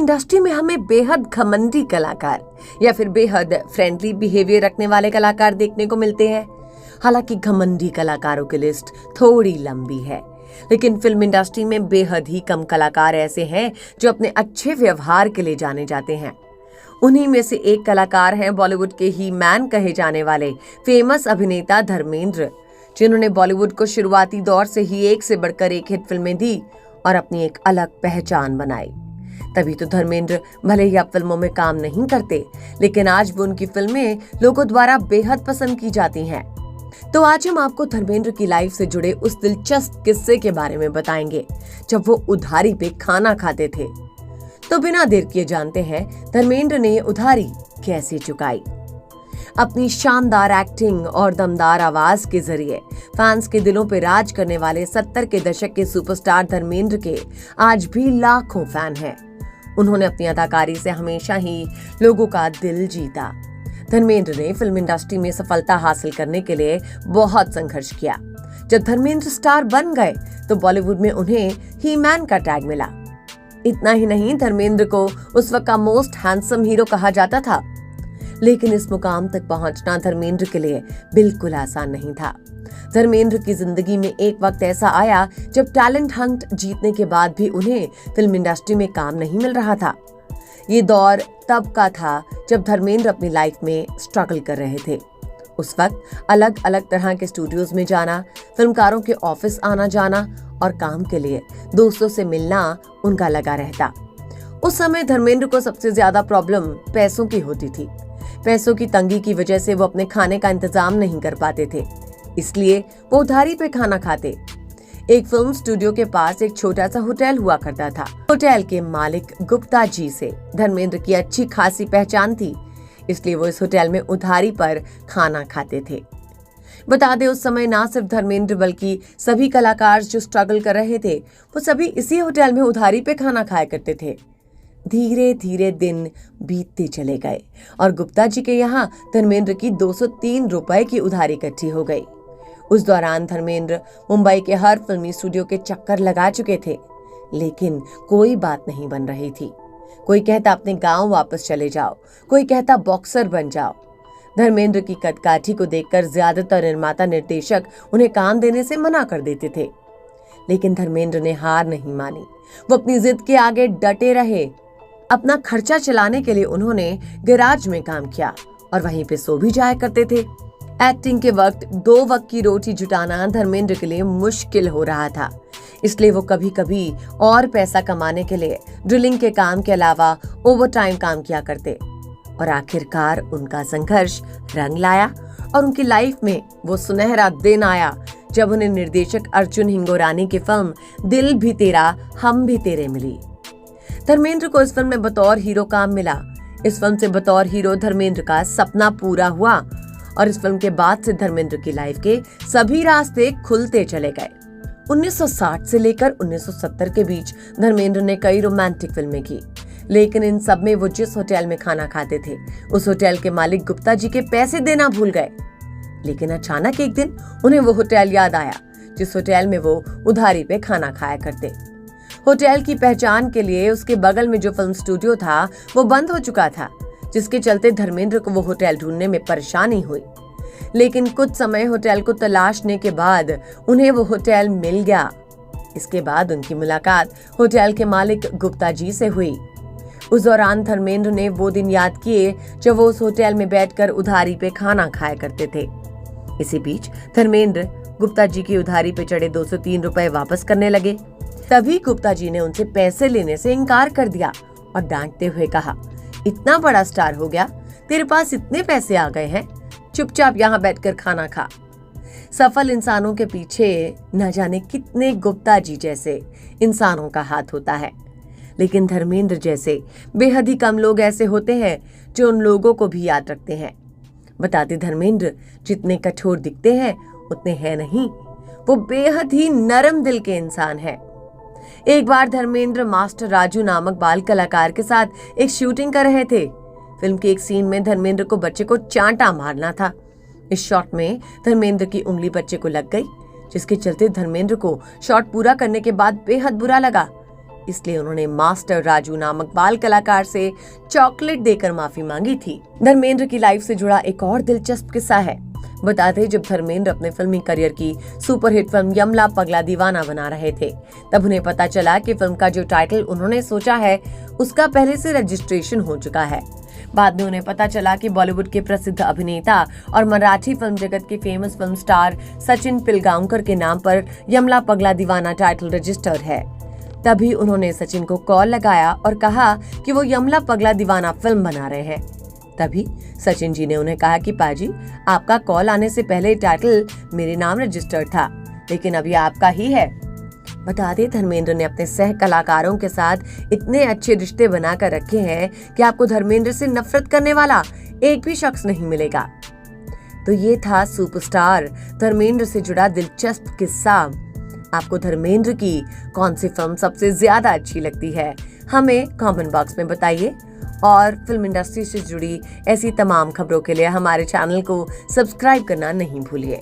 Industry में हमें बेहद घमंडी कलाकार या फिर बेहद फ्रेंडली बिहेवियर रखने वाले कलाकार देखने को मिलते हैं। हालांकि घमंडी कलाकारों की लिस्ट थोड़ी लंबी है, लेकिन फिल्म इंडस्ट्री में बेहद ही कम कलाकार ऐसे हैं जो अपने अच्छे व्यवहार के लिए जाने जाते हैं। उन्हीं में से एक कलाकार हैं बॉलीवुड के ही मैन कहे जाने वाले फेमस अभिनेता धर्मेंद्र, जिन्होंने बॉलीवुड को शुरुआती दौर से ही एक से बढ़कर एक हिट फिल्में दी और अपनी एक अलग पहचान बनाई। तभी तो धर्मेंद्र भले ही अब फिल्मों में काम नहीं करते, लेकिन आज भी उनकी फिल्में लोगों द्वारा बेहद पसंद की जाती हैं। तो आज हम आपको धर्मेंद्र की लाइफ से जुड़े उस दिलचस्प किस्से के बारे में बताएंगे जब वो उधारी पे खाना खाते थे। तो बिना देर किए जानते हैं धर्मेंद्र ने उधारी कैसे चुकाई। अपनी शानदार एक्टिंग और दमदार आवाज के जरिए फैंस के दिलों पे राज करने वाले 70 के दशक के सुपरस्टार धर्मेंद्र के आज भी लाखों फैन हैं। उन्होंने अपनी अदाकारी से हमेशा ही लोगों का दिल जीता। धर्मेंद्र ने फिल्म इंडस्ट्री में सफलता हासिल करने के लिए बहुत संघर्ष किया। जब धर्मेंद्र स्टार बन गए तो बॉलीवुड में उन्हें ही मैन का टैग मिला। इतना ही नहीं, धर्मेंद्र को उस वक्त का मोस्ट हैंडसम हीरो कहा जाता था। लेकिन इस मुकाम तक पहुंचना धर्मेंद्र के लिए बिल्कुल आसान नहीं था। धर्मेंद्र की जिंदगी में एक वक्त ऐसा आया जब टैलेंट हंट जीतने के बाद भी उन्हें फिल्म इंडस्ट्री में काम नहीं मिल रहा था। ये दौर तब का था जब धर्मेंद्र अपनी लाइफ में स्ट्रगल कर रहे थे। उस वक्त अलग अलग तरह के स्टूडियोज में जाना, फिल्मकारों के ऑफिस आना जाना और काम के लिए दोस्तों से मिलना उनका लगा रहता। उस समय धर्मेंद्र को सबसे ज्यादा प्रॉब्लम पैसों की होती थी। पैसों की तंगी की वजह से वो अपने खाने का इंतजाम नहीं कर पाते थे, इसलिए वो उधारी पे खाना खाते। एक फिल्म स्टूडियो के पास एक छोटा सा होटल हुआ करता था। होटल के मालिक गुप्ता जी से धर्मेंद्र की अच्छी खासी पहचान थी, इसलिए वो इस होटल में उधारी पर खाना खाते थे। बता दें, उस समय ना सिर्फ धर्मेंद्र बल्कि सभी कलाकार जो स्ट्रगल कर रहे थे वो सभी इसी होटल में उधारी पे खाना खाया करते थे। धीरे धीरे दिन बीतते चले गए और गुप्ता जी के यहाँ धर्मेंद्र की 203 रुपए की उधारी इकट्ठी हो गई। उस दौरान धर्मेंद्र मुंबई के हर फिल्मी स्टूडियो के चक्कर लगा चुके थे, लेकिन कोई बात नहीं बन रही थी। कोई कहता अपने गांव वापस चले जाओ, कोई कहता बॉक्सर बन जाओ। धर्मेंद्र की कदकाठी को देखकर ज्यादातर निर्माता निर्देशक उन्हें काम देने से मना कर देते थे, लेकिन धर्मेंद्र ने हार नहीं मानी। वो अपनी जिद के आगे डटे रहे। अपना खर्चा चलाने के लिए उन्होंने गैराज में काम किया और वहीं पे सो भी जाया करते थे। एक्टिंग के वक्त 2 वक्त की रोटी जुटाना धर्मेंद्र के लिए मुश्किल हो रहा था, इसलिए वो कभी कभी और पैसा कमाने के लिए ड्रिलिंग के काम के अलावा ओवरटाइम काम किया करते। और आखिरकार उनका संघर्ष रंग लाया और उनकी लाइफ में वो सुनहरा दिन आया जब उन्हें निर्देशक अर्जुन हिंगोरानी की फिल्म दिल भी तेरा हम भी तेरे मिली। धर्मेंद्र को इस फिल्म में बतौर हीरो काम मिला। इस फिल्म से बतौर हीरो धर्मेंद्र का सपना पूरा हुआ और इस फिल्म के बाद से धर्मेंद्र की लाइफ के सभी रास्ते खुलते चले गए। 1960 से लेकर 1970 के बीच धर्मेंद्र ने कई रोमांटिक फिल्में की, लेकिन इन सब में वो जिस होटल में खाना खाते थे उस होटल के मालिक गुप्ता जी के पैसे देना भूल गए। लेकिन अचानक एक दिन उन्हें वो होटल याद आया जिस होटल में वो उधारी पे खाना खाया करते। होटल की पहचान के लिए उसके बगल में जो फिल्म स्टूडियो था वो बंद हो चुका था, जिसके चलते धर्मेंद्र को वो होटल ढूंढने में परेशानी हुई। लेकिन कुछ समय होटल को तलाशने के बाद उन्हें वो होटल मिल गया। इसके बाद उनकी मुलाकात होटल के मालिक गुप्ता जी से हुई। उस दौरान धर्मेंद्र ने वो दिन याद किए जब वो उस होटल में बैठकर उधारी पे खाना खाया करते थे। इसी बीच धर्मेंद्र गुप्ता जी की उधारी पे चढ़े 203 रुपए वापस करने लगे। तभी गुप्ता जी ने उनसे पैसे लेने से इनकार कर दिया और डांटते हुए कहा, इतना बड़ा स्टार हो गया, तेरे पास इतने पैसे आ गए हैं, चुपचाप यहाँ बैठकर खाना खा। सफल इंसानों के पीछे न जाने कितने गुप्ता जी जैसे इंसानों का हाथ होता है, लेकिन धर्मेंद्र जैसे बेहद ही कम लोग ऐसे होते हैं जो उन लोगों को भी याद रखते हैं। बताते धर्मेंद्र जितने कठोर दिखते हैं उतने हैं नहीं, वो बेहद ही नरम दिल के इंसान हैं। एक बार धर्मेंद्र मास्टर राजू नामक बाल कलाकार के साथ एक शूटिंग कर रहे थे। फिल्म के एक सीन में धर्मेंद्र को बच्चे को चांटा मारना था। इस शॉट में धर्मेंद्र की उंगली बच्चे को लग गई, जिसके चलते धर्मेंद्र को शॉट पूरा करने के बाद बेहद बुरा लगा। इसलिए उन्होंने मास्टर राजू नामक बाल कलाकार से चॉकलेट देकर माफी मांगी थी। धर्मेंद्र की लाइफ से जुड़ा एक और दिलचस्प किस्सा है। बताते जब धर्मेंद्र अपने फिल्मी करियर की सुपरहिट फिल्म यमला पगला दीवाना बना रहे थे, तब उन्हें पता चला कि फिल्म का जो टाइटल उन्होंने सोचा है उसका पहले से रजिस्ट्रेशन हो चुका है। बाद में उन्हें पता चला कि बॉलीवुड के प्रसिद्ध अभिनेता और मराठी फिल्म जगत के famous film star Sachin Pilgaonkar के नाम पर यमला पगला दीवाना टाइटल रजिस्टर्ड है। तभी उन्होंने सचिन को कॉल लगाया और कहा कि वो यमला पगला दीवाना फिल्म बना रहे हैं। तभी सचिन जी ने उन्हें कहा कि पाजी, आपका कॉल आने से पहले टाइटल मेरे नाम रजिस्टर्ड था, लेकिन अभी आपका ही है। बता दें, धर्मेंद्र ने अपने सह कलाकारों के साथ इतने अच्छे रिश्ते बनाकर रखे हैं कि आपको धर्मेंद्र से नफरत करने वाला एक भी शख्स नहीं मिलेगा। तो ये था सुपरस्टार धर्मेंद्र से जुड़ा दिलचस्प किस्सा। आपको धर्मेंद्र की कौन सी फिल्म सबसे ज्यादा अच्छी लगती है, हमें कमेंट बॉक्स में बताइए। और फिल्म इंडस्ट्री से जुड़ी ऐसी तमाम खबरों के लिए हमारे चैनल को सब्सक्राइब करना नहीं भूलिए।